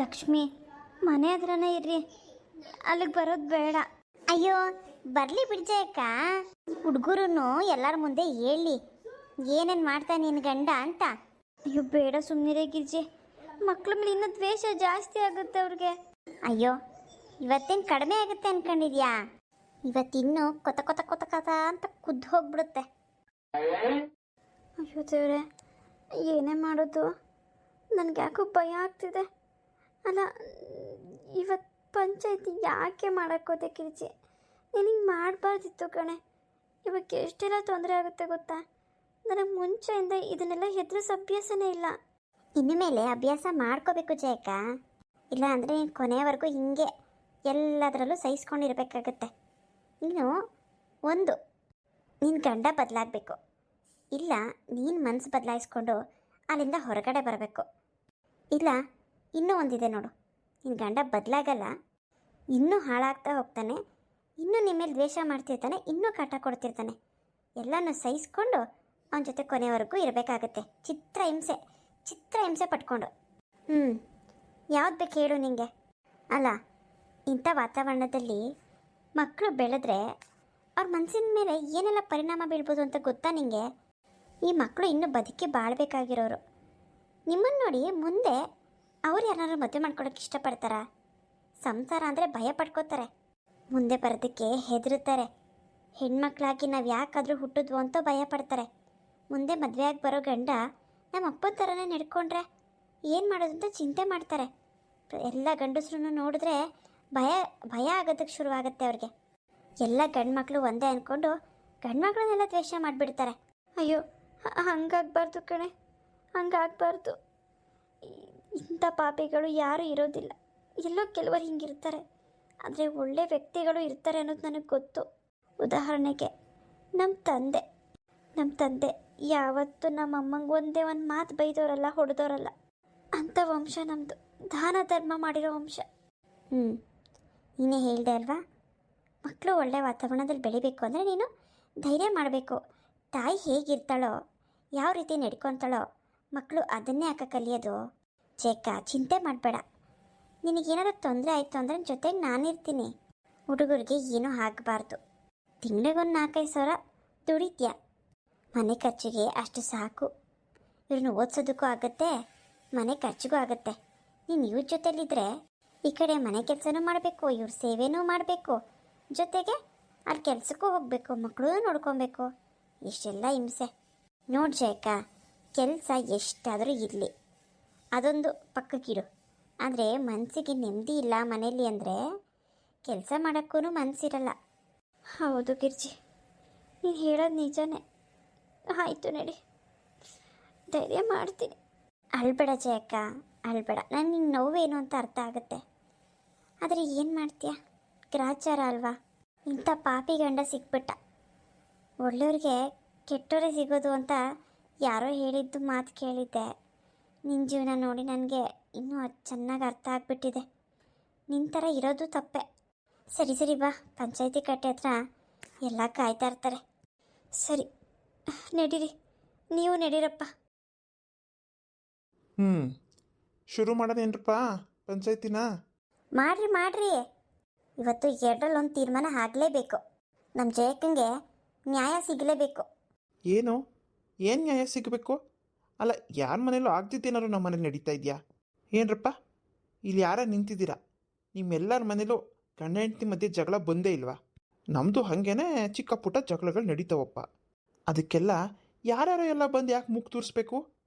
ಲಕ್ಷ್ಮಿ, ಮನೆ ಹತ್ರನೇ ಇರ್ರಿ, ಅಲ್ಲಿಗೆ ಬರೋದು ಬೇಡ. ಅಯ್ಯೋ ಬರಲಿ ಬಿಡ್ಜಯಕ್ಕ, ಹುಡುಗರು ಎಲ್ಲರ ಮುಂದೆ ಹೇಳಿ ಏನೇನು ಮಾಡ್ತಾನೆ ನಿನ್ನ ಗಂಡ ಅಂತ. ಅಯ್ಯೋ ಬೇಡ, ಸುಮ್ಮನಿರೇ ಗಿರ್ಜಿ. ಮಕ್ಳ ಮೇಲೆ ಇನ್ನೂ ದ್ವೇಷ ಜಾಸ್ತಿ ಆಗುತ್ತೆ ಅವ್ರಿಗೆ. ಅಯ್ಯೋ ಇವತ್ತೇನು ಕಡಿಮೆ ಆಗುತ್ತೆ ಅನ್ಕೊಂಡಿದ್ಯಾ? ಇವತ್ತಿನ್ನೂ ಕೊತ ಕೊತ ಕೊತ ಕಥ ಅಂತ ಕುದ್ದು ಹೋಗ್ಬಿಡುತ್ತೆ. ಅಯ್ಯೋ ದೇವ್ರೆ, ಏನೇ ಮಾಡೋದು? ನನಗೆ ಯಾಕೋ ಭಯ ಆಗ್ತಿದೆ. ಅಲ್ಲ, ಇವತ್ತು ಪಂಚಾಯತಿ ಯಾಕೆ ಮಾಡೋಕ್ಕೋದೆ ಕಿರ್ಚಿ? ನಿನಗೆ ಮಾಡಬಾರ್ದಿತ್ತು ಕಣೆ. ಇವಾಗ ಎಷ್ಟೆಲ್ಲ ತೊಂದರೆ ಆಗುತ್ತೆ ಗೊತ್ತಾ? ನನಗೆ ಮುಂಚೆಯಿಂದ ಇದನ್ನೆಲ್ಲ ಹೆದರಿಸೋ ಅಭ್ಯಾಸನೇ ಇಲ್ಲ. ಇನ್ನು ಮೇಲೆ ಅಭ್ಯಾಸ ಮಾಡ್ಕೋಬೇಕು ಜಯಕ್ಕ, ಇಲ್ಲ ಅಂದರೆ ನೀನು ಕೊನೆಯವರೆಗೂ ಹಿಂಗೆ ಎಲ್ಲದರಲ್ಲೂ ಸಹಿಸ್ಕೊಂಡಿರ್ಬೇಕಾಗತ್ತೆ. ನೀನು ಒಂದು ನಿನ್ನ ಗಂಡ ಬದಲಾಗಬೇಕು, ಇಲ್ಲ ನೀನು ಮನಸ್ಸು ಬದಲಾಯಿಸ್ಕೊಂಡು ಅಲ್ಲಿಂದ ಹೊರಗಡೆ ಬರಬೇಕು. ಇಲ್ಲ ಇನ್ನೂ ಒಂದಿದೆ ನೋಡು, ನಿನ್ನ ಗಂಡ ಬದಲಾಗಲ್ಲ, ಇನ್ನೂ ಹಾಳಾಗ್ತಾ ಹೋಗ್ತಾನೆ, ಇನ್ನೂ ನಿಮ್ಮ ಮೇಲೆ ದ್ವೇಷ ಮಾಡ್ತಿರ್ತಾನೆ, ಇನ್ನೂ ಕಾಟ ಕೊಡ್ತಿರ್ತಾನೆ. ಎಲ್ಲನೂ ಸಹಿಸ್ಕೊಂಡು ಅವನ ಜೊತೆ ಕೊನೆವರೆಗೂ ಇರಬೇಕಾಗತ್ತೆ. ಚಿತ್ರ ಹಿಂಸೆ ಪಟ್ಕೊಂಡು. ಯಾವ್ದು ಬೇಕು ಹೇಳು ನಿಂಗೆ? ಅಲ್ಲ, ಇಂಥ ವಾತಾವರಣದಲ್ಲಿ ಮಕ್ಕಳು ಬೆಳೆದ್ರೆ ಅವ್ರ ಮನಸ್ಸಿನ ಮೇಲೆ ಏನೆಲ್ಲ ಪರಿಣಾಮ ಬೀಳ್ಬೋದು ಅಂತ ಗೊತ್ತಾ ನಿಂಗೆ? ಈ ಮಕ್ಕಳು ಇನ್ನೂ ಬದುಕಿ ಬಾಳ್ಬೇಕಾಗಿರೋರು. ನಿಮ್ಮನ್ನು ನೋಡಿ ಮುಂದೆ ಅವ್ರು ಯಾರು ಮದುವೆ ಮಾಡ್ಕೊಳಕ್ಕೆ ಇಷ್ಟಪಡ್ತಾರಾ? ಸಂಸಾರ ಅಂದರೆ ಭಯ ಪಡ್ಕೋತಾರೆ, ಮುಂದೆ ಬರೋದಕ್ಕೆ ಹೆದರುತ್ತಾರೆ. ಹೆಣ್ಮಕ್ಳಾಗಿ ನಾವು ಯಾಕಾದರೂ ಹುಟ್ಟಿದ್ವು ಅಂತ ಭಯ ಪಡ್ತಾರೆ. ಮುಂದೆ ಮದುವೆಯಾಗಿ ಬರೋ ಗಂಡ ನಮ್ಮ ಅಪ್ಪನ ಥರನೇ ನಡ್ಕೊಂಡ್ರೆ ಏನು ಮಾಡೋದು ಅಂತ ಚಿಂತೆ ಮಾಡ್ತಾರೆ. ಎಲ್ಲ ಗಂಡಸ್ರನ್ನು ನೋಡಿದ್ರೆ ಭಯ ಆಗೋದಕ್ಕೆ ಶುರುವಾಗುತ್ತೆ ಅವ್ರಿಗೆ. ಎಲ್ಲ ಗಂಡು ಮಕ್ಕಳು ಒಂದೇ ಅಂದ್ಕೊಂಡು ಗಂಡು ಮಕ್ಕಳನ್ನೆಲ್ಲ ದ್ವೇಷ ಮಾಡಿಬಿಡ್ತಾರೆ. ಅಯ್ಯೋ ಹಂಗಾಗಬಾರ್ದು ಕಣೆ, ಹಂಗಾಗಬಾರ್ದು. ಇಂಥ ಪಾಪಿಗಳು ಯಾರೂ ಇರೋದಿಲ್ಲ. ಎಲ್ಲೋ ಕೆಲವರು ಹಿಂಗಿರ್ತಾರೆ, ಆದರೆ ಒಳ್ಳೆ ವ್ಯಕ್ತಿಗಳು ಇರ್ತಾರೆ ಅನ್ನೋದು ನನಗೆ ಗೊತ್ತು. ಉದಾಹರಣೆಗೆ ನಮ್ಮ ತಂದೆ ಯಾವತ್ತೂ ನಮ್ಮ ಅಮ್ಮಂಗೆ ಒಂದೇ ಒಂದು ಮಾತು ಬೈದವರಲ್ಲ, ಹೊಡೆದವರಲ್ಲ. ಅಂಥ ವಂಶ ನಮ್ಮದು, ದಾನ ಧರ್ಮ ಮಾಡಿರೋ ವಂಶ. ನೀನೇ ಹೇಳಿದೆ ಅಲ್ವಾ, ಮಕ್ಕಳು ಒಳ್ಳೆ ವಾತಾವರಣದಲ್ಲಿ ಬೆಳಿಬೇಕು ಅಂದರೆ ನೀನು ಧೈರ್ಯ ಮಾಡಬೇಕು. ತಾಯಿ ಹೇಗಿರ್ತಾಳೋ, ಯಾವ ರೀತಿ ನಡ್ಕೊತಾಳೋ, ಮಕ್ಕಳು ಅದನ್ನೇ ಯಾಕೆ ಕಲಿಯೋದು? ಚಿಂತೆ ಮಾಡಬೇಡ. ನಿನಗೇನಾದ್ರು ತೊಂದರೆ ಆಯಿತು ಅಂದರೆ ಜೊತೆಗೆ ನಾನಿರ್ತೀನಿ. ಹುಡುಗರಿಗೆ ಏನೂ ಆಗಬಾರ್ದು. ತಿಂಗಳಿಗೊಂದು 4-5 ಸಾವಿರ ದುಡಿತ್ಯಾ, ಮನೆ ಖರ್ಚಿಗೆ ಅಷ್ಟು ಸಾಕು. ಇವ್ರನ್ನ ಓದಿಸೋದಕ್ಕೂ ಆಗುತ್ತೆ, ಮನೆ ಖರ್ಚಿಗೂ ಆಗುತ್ತೆ. ನೀನು ಇವ್ರ ಜೊತೆಲಿದ್ದರೆ ಈ ಕಡೆ ಮನೆ ಕೆಲಸನೂ ಮಾಡಬೇಕು, ಇವ್ರ ಸೇವೆನೂ ಮಾಡಬೇಕು, ಜೊತೆಗೆ ಅಲ್ಲಿ ಕೆಲಸಕ್ಕೂ ಹೋಗಬೇಕು, ಮಕ್ಕಳು ನೋಡ್ಕೊಬೇಕು. ಇಷ್ಟೆಲ್ಲ ಹಿಂಸೆ ನೋಡಿ ಜಯಕ್ಕ. ಕೆಲಸ ಎಷ್ಟಾದರೂ ಇರಲಿ, ಅದೊಂದು ಪಕ್ಕಕ್ಕಿಡು. ಆದರೆ ಮನಸ್ಸಿಗೆ ನೆಮ್ಮದಿ ಇಲ್ಲ ಮನೇಲಿ ಅಂದರೆ ಕೆಲಸ ಮಾಡೋಕ್ಕೂ ಮನಸ್ಸಿರಲ್ಲ. ಹೌದು ಗಿರ್ಜಿ, ನೀನು ಹೇಳೋದು ನಿಜನೇ. ಆಯಿತು ನಡಿ, ಧೈರ್ಯ ಮಾಡ್ತೀನಿ. ಅಳ್ಬೇಡ ಜಯಕ್ಕ, ಅಳ್ಬೇಡ. ನಾನು ನಿನ್ನ ನೋವೇನು ಅಂತ ಅರ್ಥ ಆಗುತ್ತೆ. ಆದರೆ ಏನು ಮಾಡ್ತೀಯ, ಗ್ರಾಚಾರ ಅಲ್ವಾ? ಇಂಥ ಪಾಪಿ ಗಂಡ ಸಿಕ್ಬಿಟ್ಟ. ಒಳ್ಳೆಯವ್ರಿಗೆ ಕೆಟ್ಟವರೇ ಸಿಗೋದು ಅಂತ ಯಾರೋ ಹೇಳಿದ್ದು ಮಾತು ಕೇಳಿದ್ದೆ. ನಿನ್ನ ಜೀವನ ನೋಡಿ ನನಗೆ ಇನ್ನೂ ಚೆನ್ನಾಗಿ ಅರ್ಥ ಆಗಿಬಿಟ್ಟಿದೆ. ನಿನ್ನ ಥರ ಇರೋದು ತಪ್ಪೆ. ಸರಿ ಬಾ, ಪಂಚಾಯತಿ ಕಟ್ಟೆ ಹತ್ರ ಎಲ್ಲ ಕಾಯ್ತಾ ಇರ್ತಾರೆ. ಸರಿ ನಡೀರಿ, ನೀವು ನಡೀರಪ್ಪ. ಶುರು ಮಾಡೋದೇನ್ರಪ್ಪ ಪಂಚಾಯತಿನ? ಮಾಡ್ರಿ. ಇವತ್ತು 2ರಲ್ಲಿ 1 ತೀರ್ಮಾನ ಆಗಲೇಬೇಕು. ನಮ್ಮ ಜಯಕ್ಕಂಗೆ ನ್ಯಾಯ ಸಿಗಲೇಬೇಕು. ಏನು ನ್ಯಾಯ ಸಿಗಬೇಕು? ಅಲ್ಲ, ಯಾರ ಮನೇಲೂ ಆಗ್ತಿದ್ದೇನಾದ್ರು ನಮ್ಮ ಮನೇಲಿ ನಡೀತಾ ಇದೆಯಾ ಏನ್ರಪ್ಪ? ಇಲ್ಲಿ ಯಾರ ನಿಂತಿದ್ದೀರಾ? ನಿಮ್ಮೆಲ್ಲರ ಮನೇಲೂ ಗಂಡ ಹೆಂಡತಿ ಮಧ್ಯೆ ಜಗಳ ಬಂದೇ ಇಲ್ವಾ? ನಮ್ಮದು ಹಾಗೇನೆ ಚಿಕ್ಕ ಪುಟ್ಟ ಜಗಳಗಳು ನಡೀತಾವಪ್ಪ. ಅದಕ್ಕೆಲ್ಲ ಯಾರ್ಯಾರೋ ಎಲ್ಲ ಬಂದು ಯಾಕೆ ಮುಖ ತೋರಿಸ್ಬೇಕು?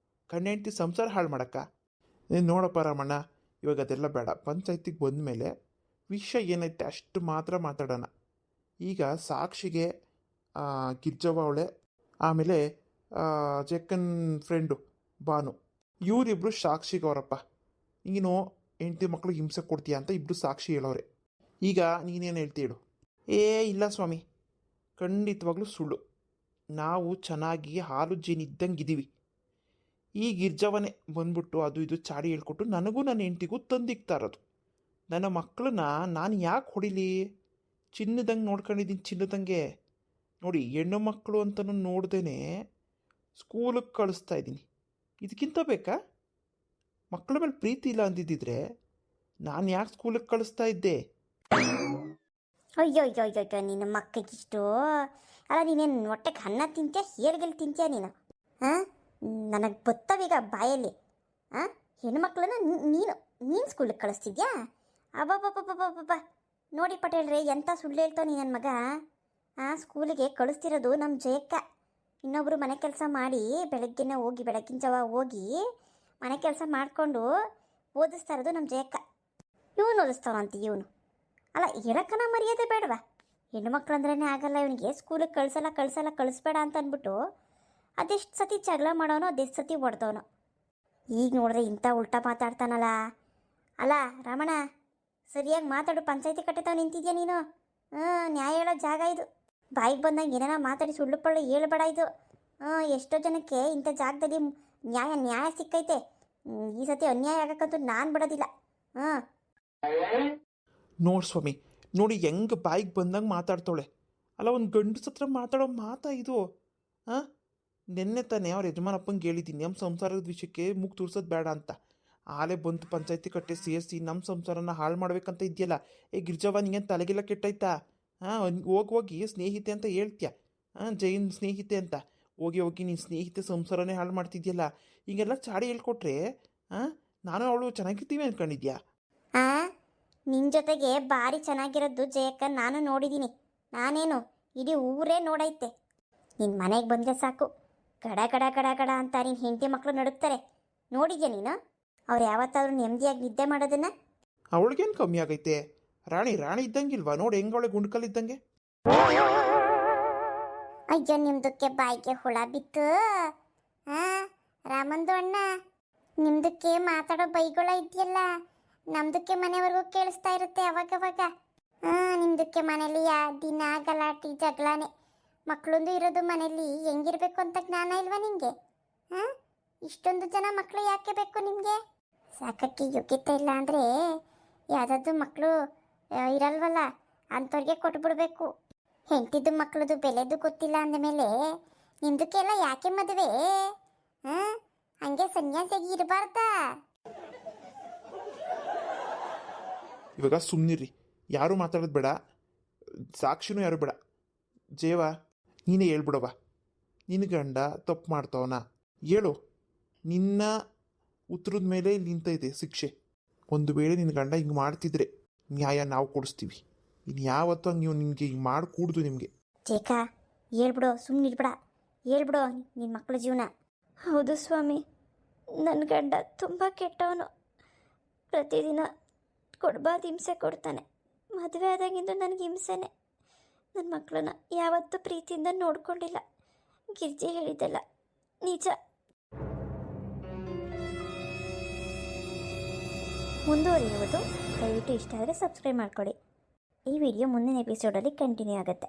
ಗಂಡ ಹೆಂಡತಿ ಸಂಸಾರ ಹಾಳು ಮಾಡಕ್ಕ? ನೀನು ನೋಡಪ್ಪ ರಾಮಣ್ಣ, ಇವಾಗ ಅದೆಲ್ಲ ಬೇಡ. ಪಂಚಾಯತಿಗೆ ಬಂದ ಮೇಲೆ ವಿಷಯ ಏನೈತೆ ಅಷ್ಟು ಮಾತ್ರ ಮಾತಾಡೋಣ. ಈಗ ಸಾಕ್ಷಿಗೆ ಗಿರ್ಜವ್ವ ಅವಳೆ, ಆಮೇಲೆ ಜಕ್ಕನ್ ಫ್ರೆಂಡು ಬಾನು, ಇವರಿಬ್ಬರು ಸಾಕ್ಷಿಗೆ ಅವರಪ್ಪ. ನೀನು ಹೆಂಡತಿ ಮಕ್ಕಳು ಹಿಂಸೆ ಕೊಡ್ತೀಯ ಅಂತ ಇಬ್ಬರು ಸಾಕ್ಷಿ ಹೇಳೋರೆ. ಈಗ ನೀನೇನು ಹೇಳ್ತೀಳು? ಇಲ್ಲ ಸ್ವಾಮಿ, ಖಂಡಿತವಾಗ್ಲೂ ಸುಳ್ಳು. ನಾವು ಚೆನ್ನಾಗಿ ಹಾಲು ಜೇನು ಇದ್ದಂಗಿದ್ದೀವಿ. ಈ ಗಿರ್ಜವನೇ ಬಂದ್ಬಿಟ್ಟು ಅದು ಇದು ಚಾಡಿ ಹೇಳ್ಕೊಟ್ಟು ನನಗೂ ನನ್ನ ಹೆಂಡತಿಗೂ ತಂದಿಕ್ತಾ ಇರೋದು. ನನ್ನ ಮಕ್ಕಳನ್ನ ನಾನು ಯಾಕೆ ಹೊಡಿಲಿ? ಚಿನ್ನದಂಗೆ ನೋಡ್ಕೊಂಡಿದ್ದೀನಿ, ಚಿನ್ನದಂಗೆ. ನೋಡಿ, ಹೆಣ್ಣು ಮಕ್ಕಳು ಅಂತಲೂ ನೋಡ್ದೇ ಸ್ಕೂಲಿಗೆ ಕಳಿಸ್ತಾ ಇದ್ದೀನಿ. ಇದಕ್ಕಿಂತ ಬೇಕಾ? ಮಕ್ಕಳ ಮೇಲೆ ಪ್ರೀತಿ ಇಲ್ಲ ಅಂದಿದ್ದಿದ್ರೆ ನಾನು ಯಾಕೆ ಸ್ಕೂಲಿಗೆ ಕಳಿಸ್ತಾ ಇದ್ದೆ? ಅಯ್ಯೋ ಅಯ್ಯೋ ಅಯ್ಯೋ ಅಯ್ಯೋ ನಿನ್ನ ಮಕ್ಕಳಿಗಿಷ್ಟು ಅಲ್ಲ ನೀನೇನು ಹೊಟ್ಟೆಗೆ ಅನ್ನ ತಿಂತೀಯ ಹೇರ್ಗೆಲ್ಲಿ ತಿಂತೀಯ ನೀನು ಹಾಂ ನನಗೆ ಗೊತ್ತವೀಗ ಬಾಯಲ್ಲಿ ಹಾಂ ಹೆಣ್ಮಕ್ಳನ್ನ ನೀನು ನೀನು ಸ್ಕೂಲಿಗೆ ಕಳಿಸ್ತಿದ್ಯಾ ಅಬ್ಬಬ್ಬಬ್ಬಬ್ಬಬ್ಬ ನೋಡಿ ಪಟೇಲ್ರಿ ಎಂಥ ಸುಳ್ಳು ಹೇಳ್ತಾವ ನೀ ನನ್ನ ಮಗ ಸ್ಕೂಲಿಗೆ ಕಳಿಸ್ತಿರೋದು ನಮ್ಮ ಜಯಕ್ಕ ಇನ್ನೊಬ್ಬರು ಮನೆ ಕೆಲಸ ಮಾಡಿ ಬೆಳಗ್ಗೆನೇ ಹೋಗಿ ಬೆಳಗಿನ ಜಾವ ಹೋಗಿ ಮನೆ ಕೆಲಸ ಮಾಡಿಕೊಂಡು ಓದಿಸ್ತಾ ಇರೋದು ನಮ್ಮ ಜಯಕ್ಕ ಇವನು ಓದಿಸ್ತಾವಂತ ಇವನು ಅಲ್ಲ ಹೇಳಕ್ಕನ ಮರ್ಯಾದೆ ಬೇಡವಾ ಹೆಣ್ಣುಮಕ್ಳು ಅಂದ್ರೇ ಆಗಲ್ಲ ಇವನಿಗೆ ಸ್ಕೂಲಿಗೆ ಕಳಿಸ್ಬೇಡ ಅಂತ ಅಂದ್ಬಿಟ್ಟು ಅದೆಷ್ಟು ಸತಿ ಜಗಳ ಮಾಡೋನೋ ಅದೆಷ್ಟು ಸತಿ ಹೊಡೆದವನು ಈಗ ನೋಡಿದ್ರೆ ಇಂಥ ಉಲ್ಟಾ ಮಾತಾಡ್ತಾನಲ್ಲ ಅಲ್ಲ ರಮಣ ಸರಿಯಾಗಿ ಮಾತಾಡು ಪಂಚಾಯತಿ ಕಟ್ಟೆತಾವ ನಿಂತಿದ್ಯಾ ನೀನು ನ್ಯಾಯ ಹೇಳೋ ಜಾಗ ಇದು ಬಾಯಿಗೆ ಬಂದಂಗೆ ಏನೇನೋ ಮಾತಾಡಿ ಸುಳ್ಳು ಪಳ್ಳು ಹೇಳ್ಬೇಡ ಇದು ಎಷ್ಟೋ ಜನಕ್ಕೆ ಇಂಥ ಜಾಗದಲ್ಲಿ ನ್ಯಾಯ ಸಿಕ್ಕೈತೆ ಈ ಸತಿ ಅನ್ಯಾಯ ಆಗಕ್ಕಂತೂ ನಾನು ಬಿಡೋದಿಲ್ಲ ನೋಡಿ ಸ್ವಾಮಿ, ನೋಡಿ ಹೆಂಗೆ ಬಾಯಿಗೆ ಬಂದಂಗೆ ಮಾತಾಡ್ತಾಳೆ. ಅಲ್ಲ ಒಂದು ಗಂಡಸ ಹತ್ರ ಮಾತಾಡೋ ಮಾತಾ ಇದು? ಹಾಂ, ನೆನ್ನೆ ತಾನೇ ಅವ್ರ ಯಜಮಾನಪ್ಪಂಗೆ ಹೇಳಿದ್ದೀನಿ ನಮ್ಮ ಸಂಸಾರದ ವಿಷಯಕ್ಕೆ ಮುಖ ತೋರ್ಸೋದು ಬೇಡ ಅಂತ. ಆಲೇ ಬಂತು ಪಂಚಾಯತಿ ಕಟ್ಟೆ ಸೇರಿಸಿ ನಮ್ಮ ಸಂಸಾರನ ಹಾಳು ಮಾಡ್ಬೇಕಂತ ಇದೆಯಲ್ಲ. ಗಿರ್ಜವ್ವ ನಿಂಗೇನು ತಲೆಗೆಲ್ಲ ಕೆಟ್ಟಾಯ್ತಾ? ಹೋಗಿ ಸ್ನೇಹಿತೆ ಅಂತ ಹೇಳ್ತೀಯ. ಜೈನ್ ಸ್ನೇಹಿತೆ ಅಂತ ಹೋಗಿ ನೀನು ಸ್ನೇಹಿತೆ ಸಂಸಾರನೇ ಹಾಳು ಮಾಡ್ತಿದ್ಯಲ್ಲ. ಹಿಂಗೆಲ್ಲ ಚಾಡಿ ಹೇಳ್ಕೊಟ್ರೆ ನಾನು ಅವಳು ಚೆನ್ನಾಗಿರ್ತೀವಿ ಅಂದ್ಕೊಂಡಿದ್ಯಾ? ನಿನ್ನ ಜೊತೆಗೆ ಭಾರಿ ಚೆನ್ನಾಗಿರೋದು ಜಯಕ್ಕ ನಾನು ನೋಡಿದ್ದೀನಿ. ನಾನೇನು ಇಡೀ ಊರೇ ನೋಡೈತೆ. ನಿನ್ನ ಮನೆಗೆ ಬಂದರೆ ಸಾಕು ಗಡ ಗಡ ಗಡ ಗಡ ಅಂತ ನಿನ್ನ ಹೆಂಡತಿ ಮಕ್ಕಳು ನಡುಕ್ತಾರೆ. ನೋಡಿದ್ಯಾ ನೀನು ಅವ್ರು ಯಾವತ್ತಾದ್ರೂ ನೆಮ್ಮದಿಯಾಗಿ ನಿದ್ದೆ ಮಾಡೋದನ್ನ? ಅವಳಿಗೇನು ಕಮ್ಮಿ ಆಗೈತೆ? ರಾಣಿ ಇದ್ದಂಗಿಲ್ವಾ? ನೋಡಿ ಹೆಂಗವಳೆ ಗುಂಡ್ಕಲ್ಲಿದ್ದಂಗೆ. ಅಯ್ಯೋ ನಿಮ್ದಕ್ಕೆ ಬಾಯಿಗೆ ಹುಳ ಬಿತ್ತು. ರಾಮಂದು ಅಣ್ಣ ನಿಮ್ದಕ್ಕೆ ಮಾತಾಡೋ ಬೈಗಳ ಇದೆಯಲ್ಲ ನಮ್ದಕ್ಕೆ ಮನೆವರೆಗೂ ಕೇಳಿಸ್ತಾ ಇರುತ್ತೆ ಅವಾಗವಾಗ. ನಿಮ್ದಕ್ಕೆ ಮನೇಲಿ ದಿನ ಗಲಾಟಿ ಜಗಳಾನೆ. ಮಕ್ಕಳೊಂದು ಇರೋದು ಮನೇಲಿ ಹೆಂಗಿರ್ಬೇಕು ಅಂತ ಜ್ಞಾನ ಇಲ್ವಾ ನಿಮಗೆ? ಇಷ್ಟೊಂದು ಜನ ಮಕ್ಕಳು ಯಾಕೆ ಬೇಕು ನಿಮಗೆ? ಸಾಕಕ್ಕೆ ಯೋಗ್ಯತೆ ಇಲ್ಲ ಅಂದರೆ ಯಾವುದಾದ್ರು ಮಕ್ಕಳು ಇರಲ್ವಲ್ಲ ಅಂಥವ್ರಿಗೆ ಕೊಟ್ಬಿಡ್ಬೇಕು. ಹೆಂಡತಿದ್ದು ಮಕ್ಕಳದು ಬೆಲೆದು ಗೊತ್ತಿಲ್ಲ ಅಂದಮೇಲೆ ನಿಮ್ದಕ್ಕೆಲ್ಲ ಯಾಕೆ ಮದುವೆ? ಹಂಗೆ ಸನ್ಯಾಸಿಯಾಗಿ ಇರಬಾರ್ದಾ? ಇವಾಗ ಸುಮ್ಮನಿರಿ, ಯಾರೂ ಮಾತಾಡೋದು ಬೇಡ, ಸಾಕ್ಷಿನೂ ಯಾರು ಬೇಡ. ಜೇವ ನೀನೇ ಹೇಳ್ಬಿಡವ, ನಿನ್ನ ಗಂಡ ತಪ್ಪು ಮಾಡ್ತಾವನ ಹೇಳು. ನಿನ್ನ ಉತ್ತರದ ಮೇಲೆ ಇಲ್ಲಿ ನಿಂತೈತೆ ಶಿಕ್ಷೆ. ಒಂದು ವೇಳೆ ನಿನ್ನ ಗಂಡ ಹಿಂಗೆ ಮಾಡ್ತಿದ್ರೆ ನ್ಯಾಯ ನಾವು ಕೊಡಿಸ್ತೀವಿ. ಇನ್ನು ಯಾವತ್ತೂ ಹಂಗೆ ನೀವು ನಿಮಗೆ ಹಿಂಗೆ ಮಾಡಿಕೂಡ್ದು ನಿಮಗೆ. ಚೇಕಾ ಹೇಳ್ಬಿಡೋ, ಸುಮ್ಮನಿರ್ಬೇಡ, ಹೇಳ್ಬಿಡೋ ನಿನ್ನ ಮಕ್ಕಳ ಜೀವನ. ಹೌದು ಸ್ವಾಮಿ, ನನ್ನ ಗಂಡ ತುಂಬ ಕೆಟ್ಟವನು. ಪ್ರತಿದಿನ ಕೊಡಬಾರ್ದು ಹಿಂಸೆ ಕೊಡ್ತಾನೆ. ಮದುವೆ ಆದಾಗಿಂದು ನನಗೆ ಹಿಂಸೆನೆ. ನನ್ನ ಮಕ್ಕಳನ್ನ ಯಾವತ್ತೂ ಪ್ರೀತಿಯಿಂದ ನೋಡ್ಕೊಂಡಿಲ್ಲ. ಗಿರ್ಜಿ ಹೇಳಿದ್ದೆಲ್ಲ ನಿಜ. ಮುಂದುವರಿಯುವುದು ದಯವಿಟ್ಟು ಇಷ್ಟ ಆದರೆ ಸಬ್ಸ್ಕ್ರೈಬ್ ಮಾಡ್ಕೊಳ್ಳಿ. ಈ ವಿಡಿಯೋ ಮುಂದಿನ ಎಪಿಸೋಡಲ್ಲಿ ಕಂಟಿನ್ಯೂ ಆಗುತ್ತೆ.